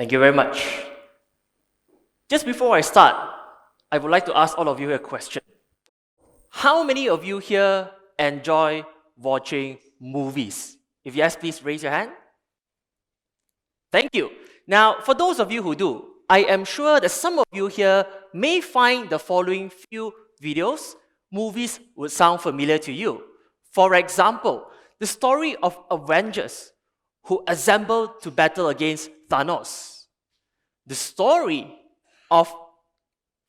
Thank you very much. Just before I start, I would like to ask all of you a question. How many of you here enjoy watching movies? If yes, please raise your hand. Thank you. Now, for those of you who do, I am sure that some of you here may find the following few movies would sound familiar to you. For example, the story of Avengers who assembled to battle against Thanos. The story of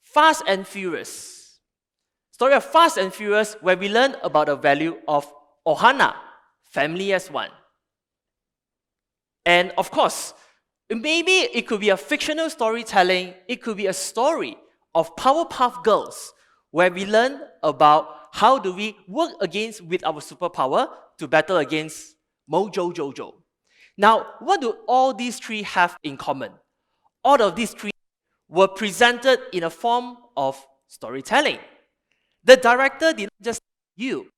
Fast and Furious. Story of Fast and Furious where we learn about the value of Ohana, family as one. And of course, maybe it could be a fictional storytelling, it could be a story of Powerpuff Girls, where we learn about how do we work with our superpower to battle against Mojo Jojo. Now, what do all these three have in common? All of these three were presented in a form of storytelling. The director did not just you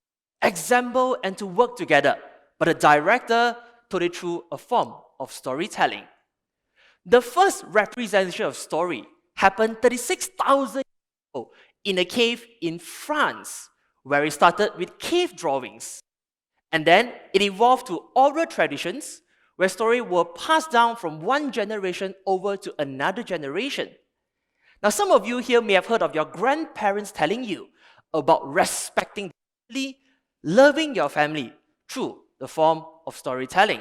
assemble and to work together, but the director told it through a form of storytelling. The first representation of story happened 36,000 years ago in a cave in France, where it started with cave drawings. And then it evolved to oral traditions, where stories were passed down from one generation over to another generation. Now, some of you here may have heard of your grandparents telling you about respecting the family, loving your family through the form of storytelling.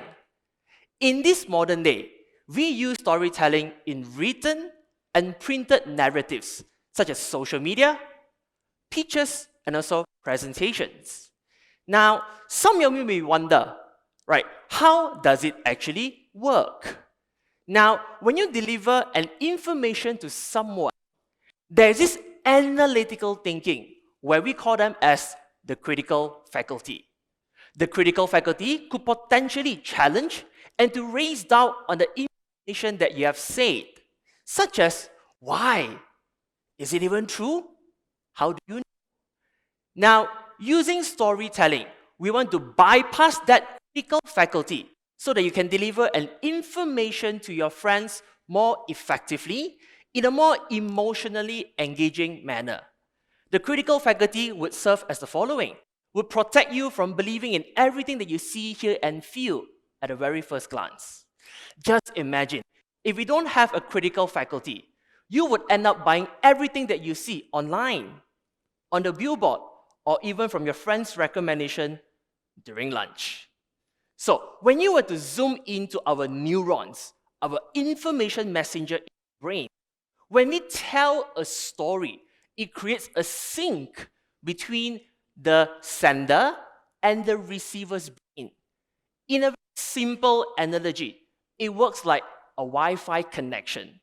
In this modern day, we use storytelling in written and printed narratives, such as social media, pictures, and also presentations. Now, some of you may wonder, right, how does it actually work? Now, when you deliver an information to someone, there's this analytical thinking, where we call them as the critical faculty. The critical faculty could potentially challenge and to raise doubt on the information that you have said, such as, why? Is it even true? How do you know? Now, using storytelling, we want to bypass that critical faculty so that you can deliver an information to your friends more effectively in a more emotionally engaging manner. The critical faculty would serve as the following: would protect you from believing in everything that you see, hear, and feel at the very first glance. Just imagine, if we don't have a critical faculty, you would end up buying everything that you see online, on the billboard, or even from your friend's recommendation during lunch. So, when you were to zoom into our neurons, our information messenger in the brain, when we tell a story, it creates a sync between the sender and the receiver's brain. In a simple analogy, it works like a Wi-Fi connection.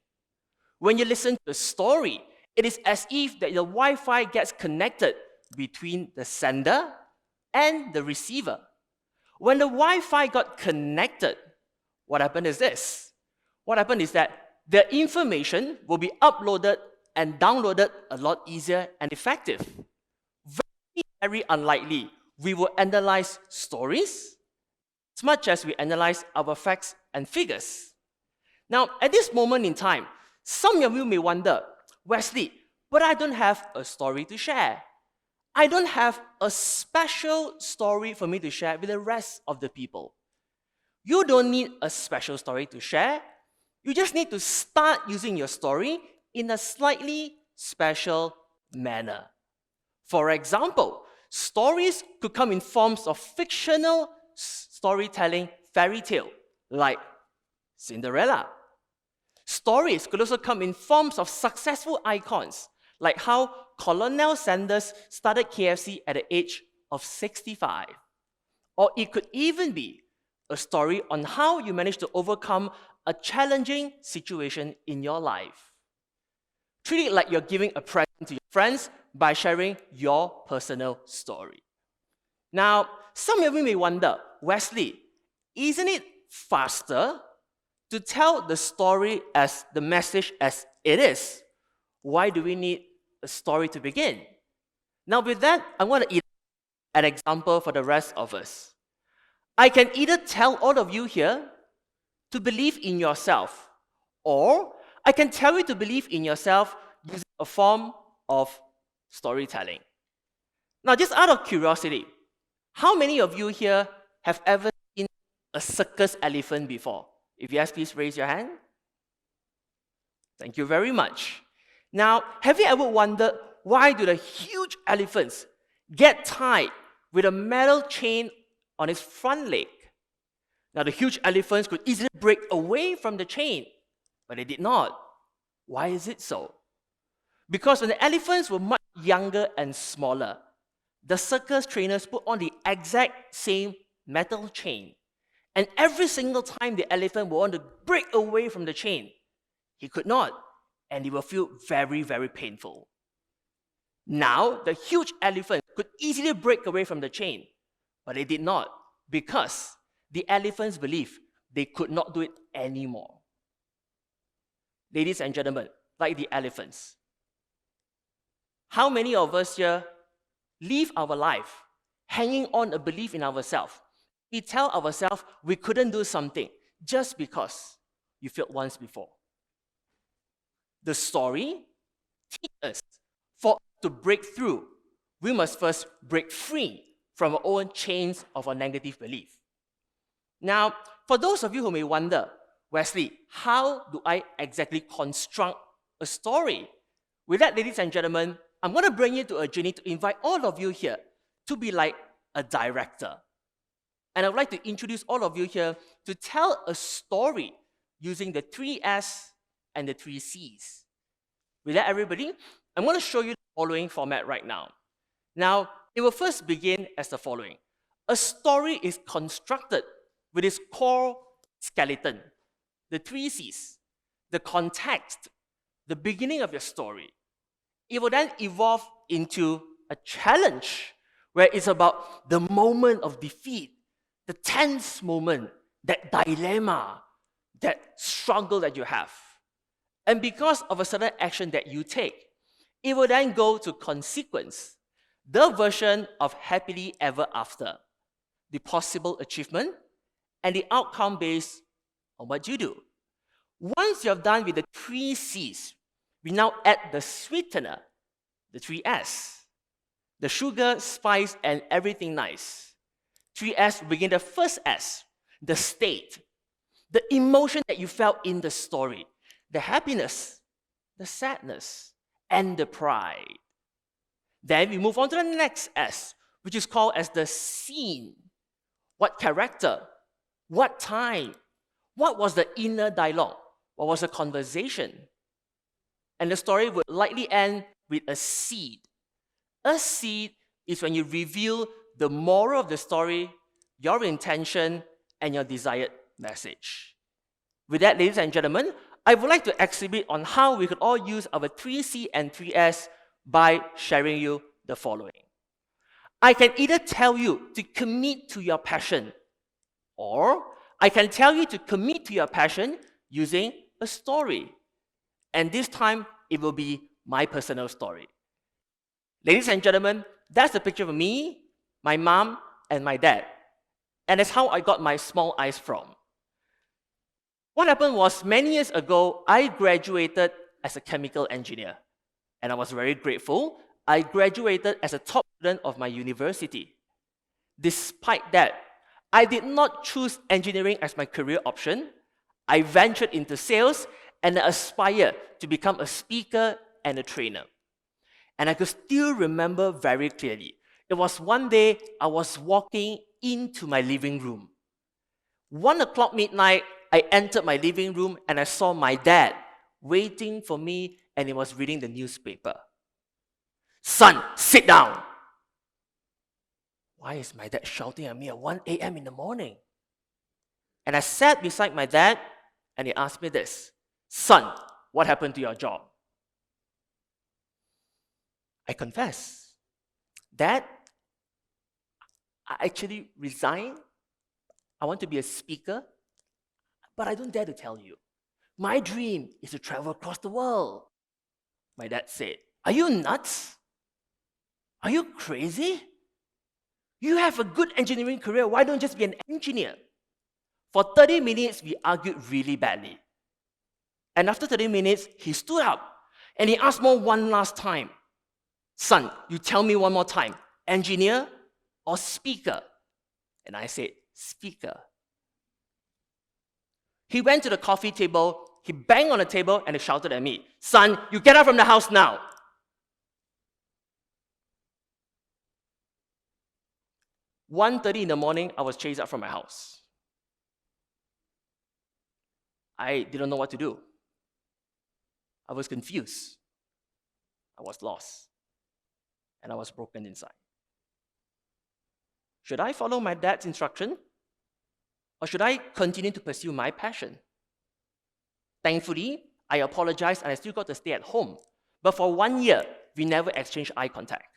When you listen to a story, it is as if that the Wi-Fi gets connected between the sender and the receiver. When the Wi-Fi got connected, what happened is this. What happened is that the information will be uploaded and downloaded a lot easier and effective. Very unlikely we will analyze stories as much as we analyze our facts and figures. Now, at this moment in time, some of you may wonder, Wesley, but I don't have a story to share. I don't have a special story for me to share with the rest of the people. You don't need a special story to share. You just need to start using your story in a slightly special manner. For example, stories could come in forms of fictional storytelling fairy tale, like Cinderella. Stories could also come in forms of successful icons, like how Colonel Sanders started KFC at the age of 65. Or it could even be a story on how you managed to overcome a challenging situation in your life. Treat it like you're giving a present to your friends by sharing your personal story. Now, some of you may wonder, Wesley, isn't it faster to tell the story as the message as it is? Why do we need a story to begin? Now, with that, I want to an example for the rest of us. I can either tell all of you here to believe in yourself, Or I can tell you to believe in yourself using a form of storytelling. Now, just out of curiosity, how many of you here have ever seen a circus elephant before? If yes, please raise your hand. Thank you very much. Now, have you ever wondered why do the huge elephants get tied with a metal chain on its front leg? Now, the huge elephants could easily break away from the chain, but they did not. Why is it so? Because when the elephants were much younger and smaller, the circus trainers put on the exact same metal chain. And every single time the elephant would want to break away from the chain, he could not, and it will feel very, very painful. Now, the huge elephant could easily break away from the chain, but they did not, because the elephants believed they could not do it anymore. Ladies and gentlemen, like the elephants, how many of us here live our life hanging on a belief in ourselves? We tell ourselves we couldn't do something just because you failed once before. The story teaches us for us to break through, we must first break free from our own chains of our negative belief. Now, for those of you who may wonder, Wesley, how do I exactly construct a story? With that, ladies and gentlemen, I'm going to bring you to a journey to invite all of you here to be like a director. And I would like to introduce all of you here to tell a story using the 3S and the 3Cs. With that, everybody, I'm going to show you the following format right now. Now, it will first begin as the following. A story is constructed with its core skeleton, the 3Cs, the context, the beginning of your story. It will then evolve into a challenge where it's about the moment of defeat, the tense moment, that dilemma, that struggle that you have. And because of a certain action that you take, it will then go to consequence, the version of happily ever after, the possible achievement, and the outcome based on what you do. Once you have done with the 3Cs, we now add the sweetener, the 3S, the sugar, spice, and everything nice. 3S will begin the first S, the state, the emotion that you felt in the story, the happiness, the sadness, and the pride. Then we move on to the next S, which is called as the scene. What character? What time? What was the inner dialogue? What was the conversation? And the story would likely end with a seed. A seed is when you reveal the moral of the story, your intention, and your desired message. With that, ladies and gentlemen, I would like to exhibit on how we could all use our 3C and 3S by sharing you the following. I can either tell you to commit to your passion, or I can tell you to commit to your passion using a story. And this time, it will be my personal story. Ladies and gentlemen, that's the picture of me, my mom, and my dad. And that's how I got my small eyes from. What happened was, many years ago, I graduated as a chemical engineer. And I was very grateful. I graduated as a top student of my university. Despite that, I did not choose engineering as my career option. I ventured into sales and I aspired to become a speaker and a trainer. And I could still remember very clearly. It was one day I was walking into my living room. 1 o'clock midnight, I entered my living room and I saw my dad waiting for me, and he was reading the newspaper. "Son, sit down." Why is my dad shouting at me at 1 a.m. in the morning? And I sat beside my dad and he asked me this, "Son, what happened to your job?" I confess, "Dad, I actually resigned. I want to be a speaker, but I don't dare to tell you. My dream is to travel across the world." My dad said, "Are you nuts? Are you crazy? You have a good engineering career. Why don't you just be an engineer?" For 30 minutes, we argued really badly. And after 30 minutes, he stood up and he asked me one last time, "Son, you tell me one more time, engineer or speaker?" And I said, "Speaker." He went to the coffee table, he banged on the table and he shouted at me, "Son, you get out from the house now." 1:30 in the morning, I was chased out from my house. I didn't know what to do. I was confused. I was lost. And I was broken inside. Should I follow my dad's instruction? Or should I continue to pursue my passion? Thankfully, I apologized and I still got to stay at home. But for 1 year, we never exchanged eye contact.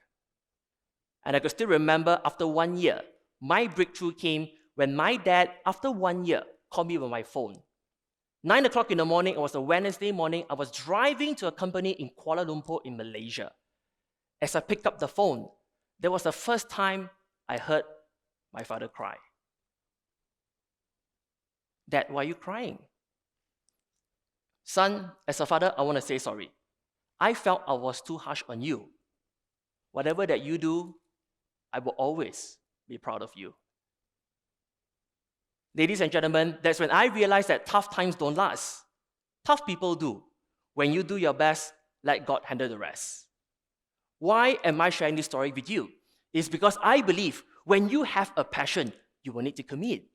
And I could still remember after 1 year, my breakthrough came when my dad, after 1 year, called me on my phone. 9 o'clock in the morning, it was a Wednesday morning, I was driving to a company in Kuala Lumpur in Malaysia. As I picked up the phone, that was the first time I heard my father cry. "Dad, why are you crying?" "Son, as a father, I want to say sorry. I felt I was too harsh on you. Whatever that you do, I will always be proud of you." Ladies and gentlemen, that's when I realized that tough times don't last. Tough people do. When you do your best, let God handle the rest. Why am I sharing this story with you? It's because I believe when you have a passion, you will need to commit.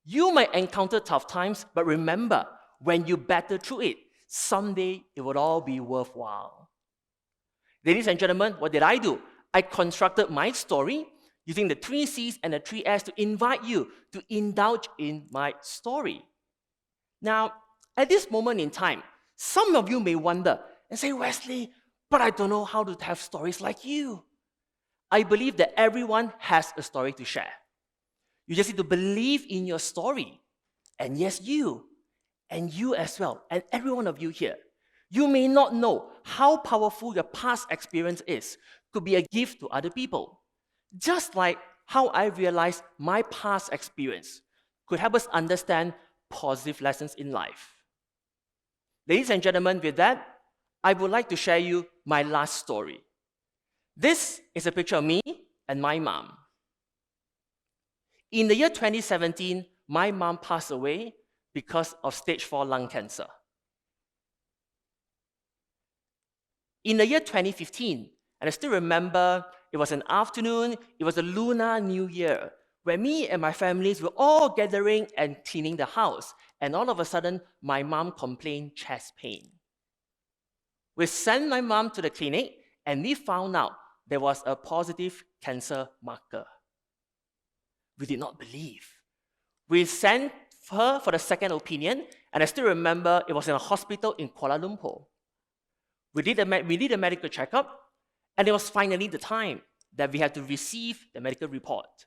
You might encounter tough times, but remember, when you battle through it, someday it will all be worthwhile. Ladies and gentlemen, what did I do? I constructed my story using the 3 C's and the 3 S to invite you to indulge in my story. Now, at this moment in time, some of you may wonder and say, "Wesley, but I don't know how to have stories like you." I believe that everyone has a story to share. You just need to believe in your story. And yes, you, and you as well, and every one of you here. You may not know how powerful your past experience is. Could be a gift to other people. Just like how I realized my past experience could help us understand positive lessons in life. Ladies and gentlemen, with that, I would like to share you my last story. This is a picture of me and my mom. In the year 2017, my mom passed away because of stage 4 lung cancer. In the year 2015, and I still remember, it was an afternoon, it was a Lunar New Year, where me and my families were all gathering and cleaning the house. And all of a sudden, my mom complained chest pain. We sent my mom to the clinic, and we found out there was a positive cancer marker. We did not believe. We sent her for the second opinion, and I still remember it was in a hospital in Kuala Lumpur. We did a medical checkup, and it was finally the time that we had to receive the medical report.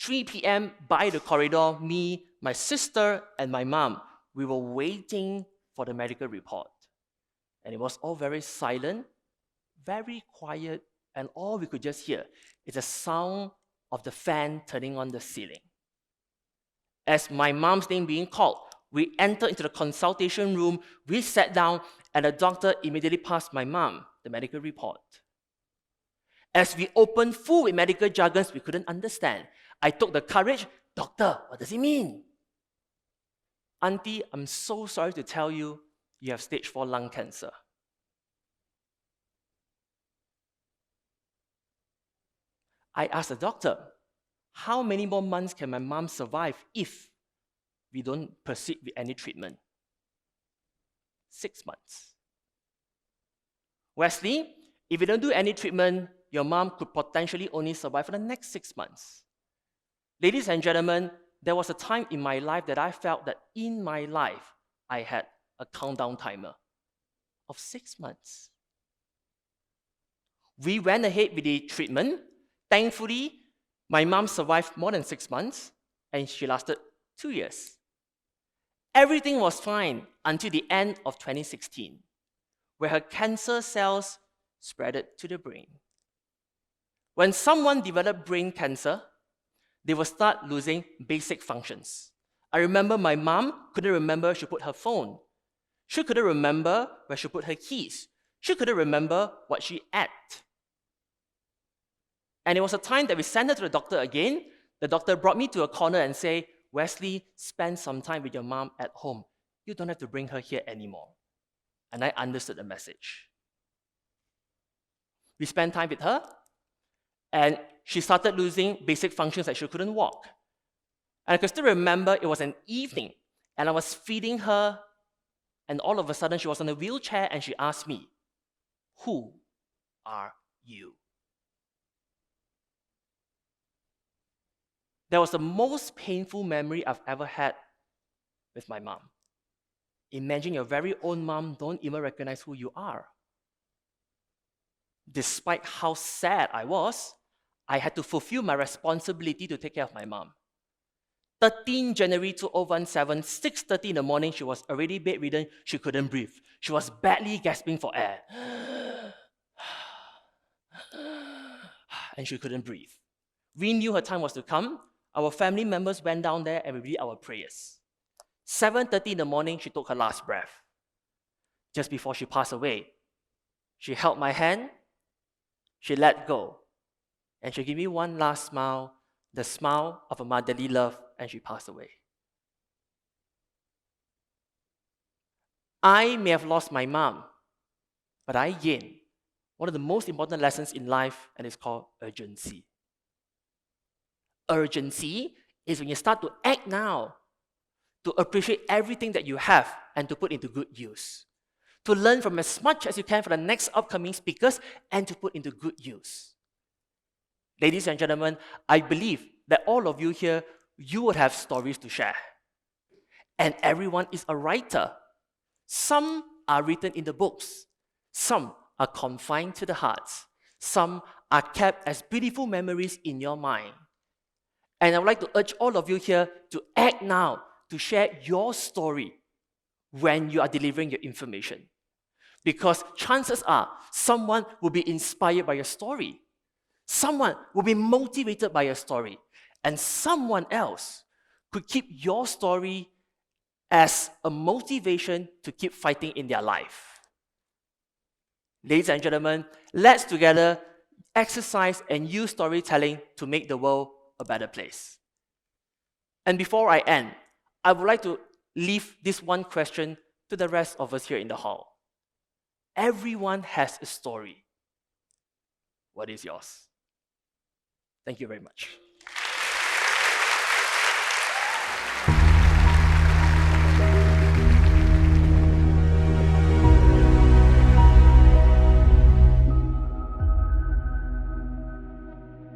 3 p.m. by the corridor, me, my sister, and my mom, we were waiting for the medical report. And it was all very silent, very quiet, and all we could just hear is the sound of the fan turning on the ceiling. As my mom's name being called, we entered into the consultation room, we sat down, and the doctor immediately passed my mom the medical report. As we opened full with medical jargons we couldn't understand, I took the courage, "Doctor, what does it mean?" "Auntie, I'm so sorry to tell you, you have stage 4 lung cancer." I asked the doctor, "How many more months can my mom survive if we don't proceed with any treatment?" 6 months. "Wesley, if you don't do any treatment, your mom could potentially only survive for the next 6 months." Ladies and gentlemen, there was a time in my life that I felt that in my life, I had a countdown timer of 6 months. We went ahead with the treatment. Thankfully, my mom survived more than 6 months, and she lasted 2 years. Everything was fine until the end of 2016, where her cancer cells spreaded to the brain. When someone develops brain cancer, they will start losing basic functions. I remember my mom couldn't remember she put her phone. She couldn't remember where she put her keys. She couldn't remember what she ate. And it was a time that we sent her to the doctor again. The doctor brought me to a corner and said, Wesley, spend some time with your mom at home. You don't have to bring her here anymore. And I understood the message. We spent time with her, and she started losing basic functions like she couldn't walk. And I could still remember it was an evening, and I was feeding her, and all of a sudden she was on a wheelchair, and she asked me, "Who are you?" That was the most painful memory I've ever had with my mom. Imagine your very own mom don't even recognize who you are. Despite how sad I was, I had to fulfill my responsibility to take care of my mom. 13 January 2017, 6:30 in the morning, she was already bedridden. She couldn't breathe. She was badly gasping for air. And she couldn't breathe. We knew her time was to come. Our family members went down there and we read our prayers. 7:30 in the morning, she took her last breath. Just before she passed away, she held my hand, she let go, and she gave me one last smile, the smile of a motherly love, and she passed away. I may have lost my mom, but I gained one of the most important lessons in life, and it's called urgency. Urgency is when you start to act now, to appreciate everything that you have and to put into good use. To learn from as much as you can for the next upcoming speakers and to put into good use. Ladies and gentlemen, I believe that all of you here, you would have stories to share. And everyone is a writer. Some are written in the books. Some are confined to the hearts. Some are kept as beautiful memories in your mind. And I would like to urge all of you here to act now, to share your story when you are delivering your information. Because chances are, someone will be inspired by your story. Someone will be motivated by your story. And someone else could keep your story as a motivation to keep fighting in their life. Ladies and gentlemen, let's together exercise and use storytelling to make the world a better place. And before I end, I would like to leave this one question to the rest of us here in the hall. Everyone has a story. What is yours? Thank you very much.